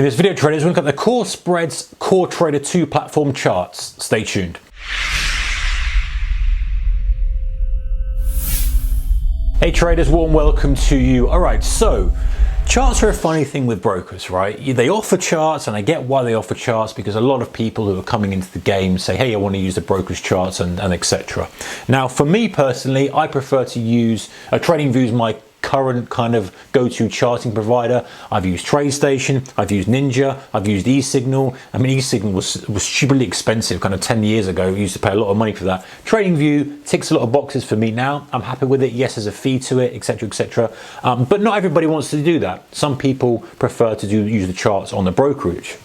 In this video, traders, we'll look at the CoreSpreads Core Trader 2 platform charts. Stay tuned. Hey traders, warm welcome to you. All right, so charts are a funny thing with brokers, right? They offer charts, and I get why they offer charts, because a lot of people who are coming into the game say, hey, I want to use the broker's charts and etc. Now, for me personally, I prefer to use TradingView, my current kind of go-to charting provider. I've used TradeStation, I've used Ninja, I've used eSignal. I mean, eSignal was stupidly expensive kind of 10 years ago. We used to pay a lot of money for that. TradingView ticks a lot of boxes for me now. I'm happy with it. Yes, there's a fee to it, etc, etc. But not everybody wants to do that. Some people prefer to use the charts on the brokerage.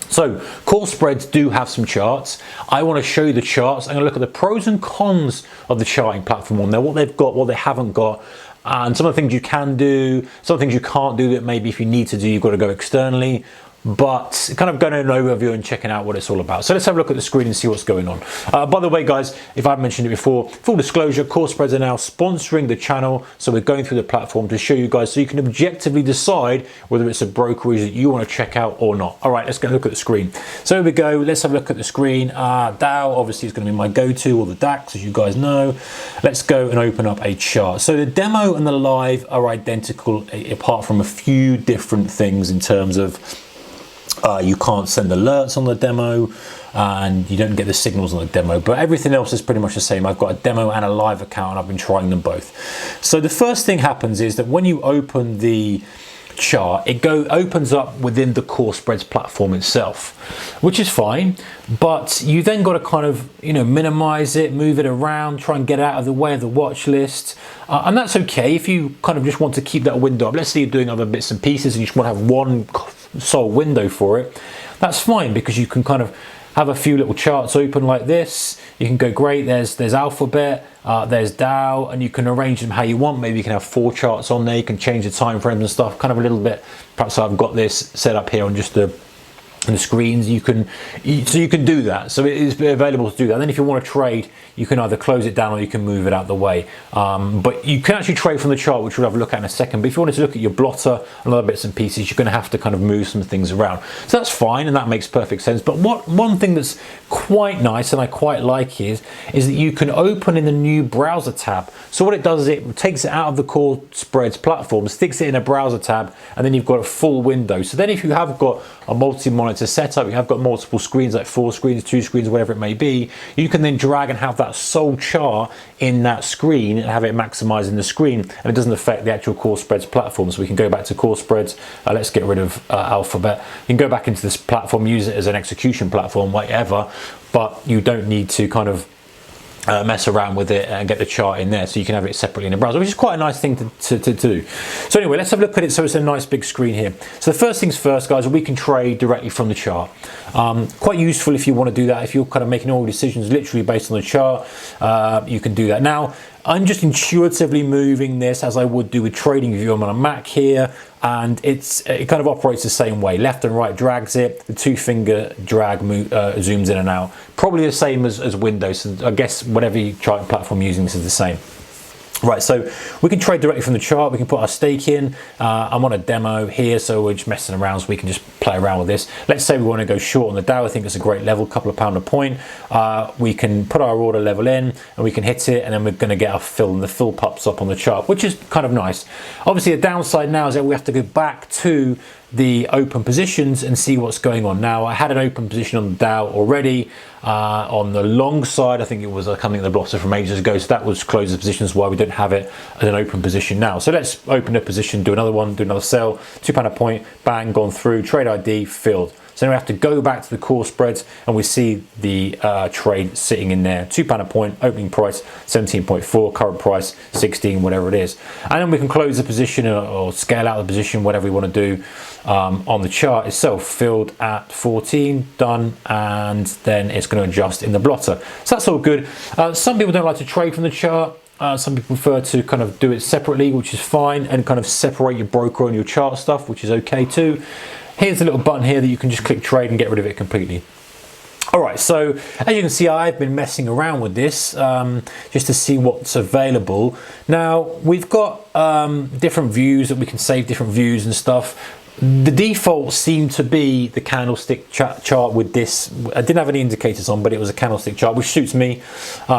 So CoreSpreads do have some charts. I want to show you the charts. I'm going to look at the pros and cons of the charting platform on there, what they've got, what they haven't got, and some of the things you can do, some of the things you can't do that maybe if you need to do, you've got to go externally. But kind of going an overview and checking out what it's all about. So let's have a look at the screen and see what's going on. By the way, guys, if I've mentioned it before, full disclosure, CoreSpreads are now sponsoring the channel. So we're going through the platform to show you guys so you can objectively decide whether it's a brokerage that you want to check out or not. All right, let's go look at the screen. So here we go. Let's have a look at the screen. Dow obviously is going to be my go-to, or the DAX, as you guys know. Let's go and open up a chart. So the demo and the live are identical, apart from a few different things in terms of you can't send alerts on the demo, and you don't get the signals on the demo, but everything else is pretty much the same. I've got a demo and a live account, and I've been trying them both. So the first thing happens is that when you open the chart, it opens up within the CoreSpreads platform itself, which is fine, but you then got to kind of, minimize it, move it around, try and get out of the way of the watch list, and that's okay if you kind of just want to keep that window up. Let's say you're doing other bits and pieces and you just want to have one sole window for it. That's fine, because you can kind of have a few little charts open like this. You can go, great, there's Alphabet, there's Dow, and you can arrange them how you want. Maybe you can have 4 charts on there. You can change the time frames and stuff, kind of a little bit. Perhaps I've got this set up here on just the screens. You can do that. So it is available to do that. And then if you want to trade, you can either close it down or you can move it out the way. But you can actually trade from the chart, which we'll have a look at in a second. But if you wanted to look at your blotter and other bits and pieces, you're going to have to kind of move some things around. So that's fine, and that makes perfect sense. But one thing that's quite nice, and I quite like, is that you can open in the new browser tab. So what it does is it takes it out of the CoreSpreads platform, sticks it in a browser tab, and then you've got a full window. So then if you have got a multi-monitor setup, you have got multiple screens, like 4 screens, 2 screens, whatever it may be, you can then drag and have that sole chart in that screen and have it maximizing the screen, and it doesn't affect the actual CoreSpreads platform. So we can go back to CoreSpreads. Let's get rid of Alphabet. You can go back into this platform, use it as an execution platform, whatever, but you don't need to kind of mess around with it and get the chart in there, so you can have it separately in the browser, which is quite a nice thing to do. So anyway, let's have a look at it. So it's a nice big screen here. So the first things first, guys, we can trade directly from the chart. Quite useful if you want to do that. If you're kind of making all your decisions literally based on the chart, you can do that. Now, I'm just intuitively moving this as I would do with TradingView. I'm on a Mac here, and it kind of operates the same way. Left and right drags it. The 2-finger drag zooms in and out. Probably the same as Windows. So I guess whatever charting platform you're using, this is the same. Right, so we can trade directly from the chart. We can put our stake in. I'm on a demo here, so we're just messing around, so we can just play around with this. Let's say we want to go short on the Dow. I think it's a great level, couple of pound a point. We can put our order level in, and we can hit it, and then we're going to get our fill, and the fill pops up on the chart, which is kind of nice. Obviously, the downside now is that we have to go back to the open positions and see what's going on. Now, I had an open position on the Dow already. On the long side, I think it was coming in the blotter from ages ago, so that was closed the positions, why we don't have it as an open position now. So let's open a position, do another one, do another sell, £2 a point, bang, gone through, trade ID, filled. So now we have to go back to the CoreSpreads, and we see the trade sitting in there. £2 a point, opening price 17.4, current price 16, whatever it is. And then we can close the position or scale out the position, whatever we want to do on the chart itself. Filled at 14, done, and then it's going to adjust in the blotter. So that's all good. Some people don't like to trade from the chart. Some people prefer to kind of do it separately, which is fine, and kind of separate your broker and your chart stuff, which is okay too. Here's a little button here that you can just click trade and get rid of it completely. All right, so as you can see, I've been messing around with this just to see what's available. Now, we've got different views that we can save different views and stuff. The default seemed to be the candlestick chart with this. I didn't have any indicators on, but it was a candlestick chart, which suits me.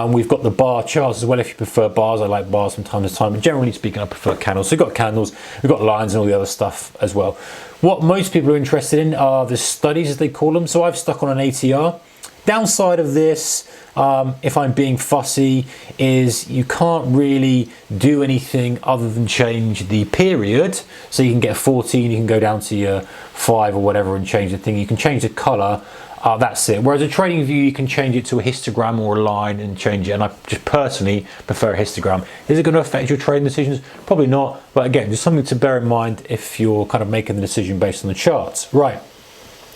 We've got the bar charts as well. If you prefer bars, I like bars from time to time, but generally speaking, I prefer candles. So we've got candles, we've got lines and all the other stuff as well. What most people are interested in are the studies, as they call them. So I've stuck on an ATR. Downside of this, if I'm being fussy, is you can't really do anything other than change the period. So you can get 14, you can go down to your 5 or whatever and change the thing. You can change the color, that's it. Whereas a trading view, you can change it to a histogram or a line and change it. And I just personally prefer a histogram. Is it going to affect your trading decisions? Probably not. But again, just something to bear in mind if you're kind of making the decision based on the charts. Right.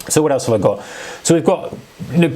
So what else have I got? So we've got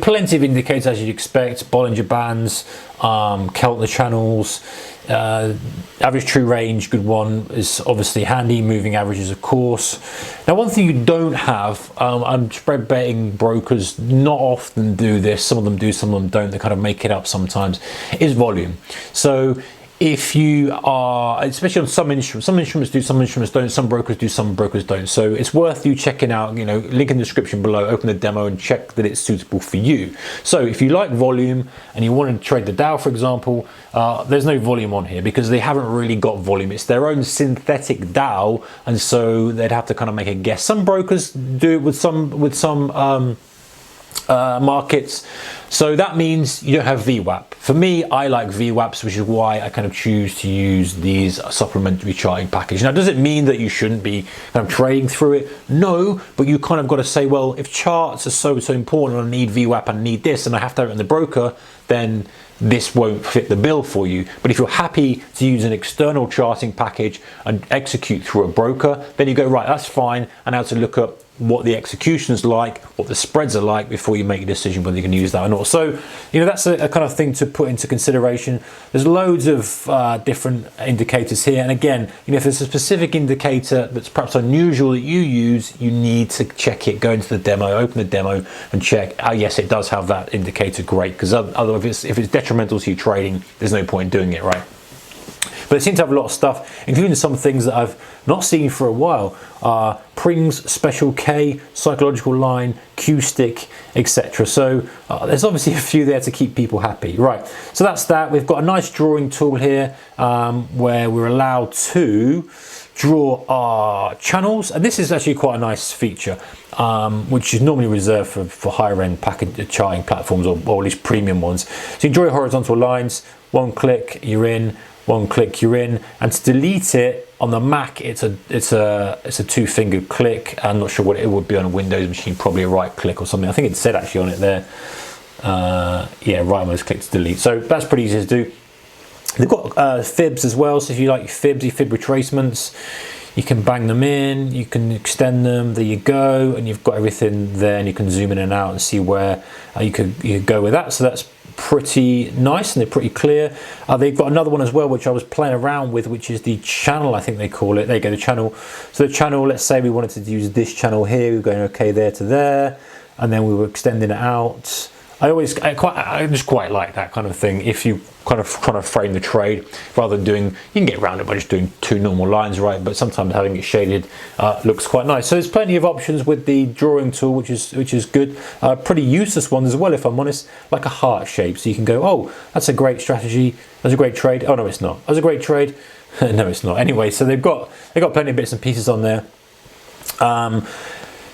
plenty of indicators as you'd expect. Bollinger Bands, Keltner channels, average true range, good one, is obviously handy. Moving averages, of course. Now, one thing you don't have, and spread betting brokers not often do this. Some of them do, some of them don't. They kind of make it up sometimes. Is volume. So if you are, especially on some instruments do, some instruments don't, some brokers do, some brokers don't. So it's worth you checking out, link in the description below, open the demo and check that it's suitable for you. So if you like volume and you want to trade the Dow, for example, there's no volume on here because they haven't really got volume. It's their own synthetic Dow, and so they'd have to kind of make a guess. Some brokers do it with some markets, so that means you don't have VWAP. For me, I like VWAPs, which is why I kind of choose to use these supplementary charting package. Now, does it mean that you shouldn't be kind of trading through it? No, but you kind of got to say, well, if charts are so important, and I need VWAP and I need this, and I have to have it in the broker, then this won't fit the bill for you. But if you're happy to use an external charting package and execute through a broker, then you go, right, that's fine. And now to look up what the execution's like, what the spreads are like before you make a decision whether you can use that or not. So, that's a kind of thing to put into consideration. There's loads of different indicators here. And again, if there's a specific indicator that's perhaps unusual that you use, you need to check it, go into the demo, open the demo and check, oh yes, it does have that indicator, great. Because otherwise, if it's detrimental to your trading, there's no point in doing it, right? But it seems to have a lot of stuff, including some things that I've not seen for a while. Prings, Special K, Psychological Line, Q-Stick, etc. So there's obviously a few there to keep people happy. Right, so that's that. We've got a nice drawing tool here where we're allowed to draw our channels. And this is actually quite a nice feature, which is normally reserved for higher end package charting platforms or at least premium ones. So you draw your horizontal lines, one click, you're in. One click, you're in, and to delete it on the Mac, it's a two-fingered click. I'm not sure what it would be on a Windows machine, probably a right click or something. I think it said actually on it there, yeah, right mouse click to delete. So that's pretty easy to do. They've got fibs as well, so if you like your fibs, your fib retracements, you can bang them in, you can extend them, there you go, and you've got everything there, and you can zoom in and out and see where you could go with that. So that's pretty nice, and they're pretty clear. They've got another one as well, which I was playing around with, which is the channel, I think they call it. There you go, the channel. So the channel, let's say we wanted to use this channel here, we're going okay there to there, and then we were extending it out. I just quite like that kind of thing. If you kind of frame the trade rather than doing, you can get around it by just doing two normal lines, right? But sometimes having it shaded looks quite nice. So there's plenty of options with the drawing tool, which is good. Pretty useless ones as well, if I'm honest, like a heart shape. So you can go, oh, that's a great strategy. That's a great trade. Oh no, it's not. That's a great trade. No, it's not. Anyway, so they've got plenty of bits and pieces on there.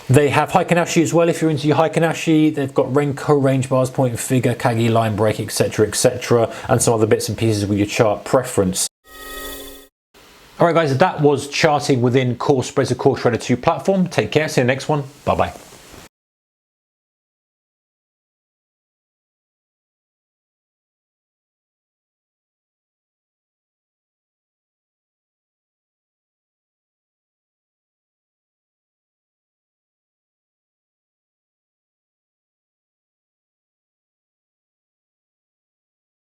They have Heikin Ashi as well if you're into your Heikin Ashi. They've got Renko, range bars, point and figure, Kagi, line break, etc, and some other bits and pieces with your chart preference. Alright guys, that was charting within CoreSpreads Core Trader 2 platform. Take care, see you in the next one. Bye bye.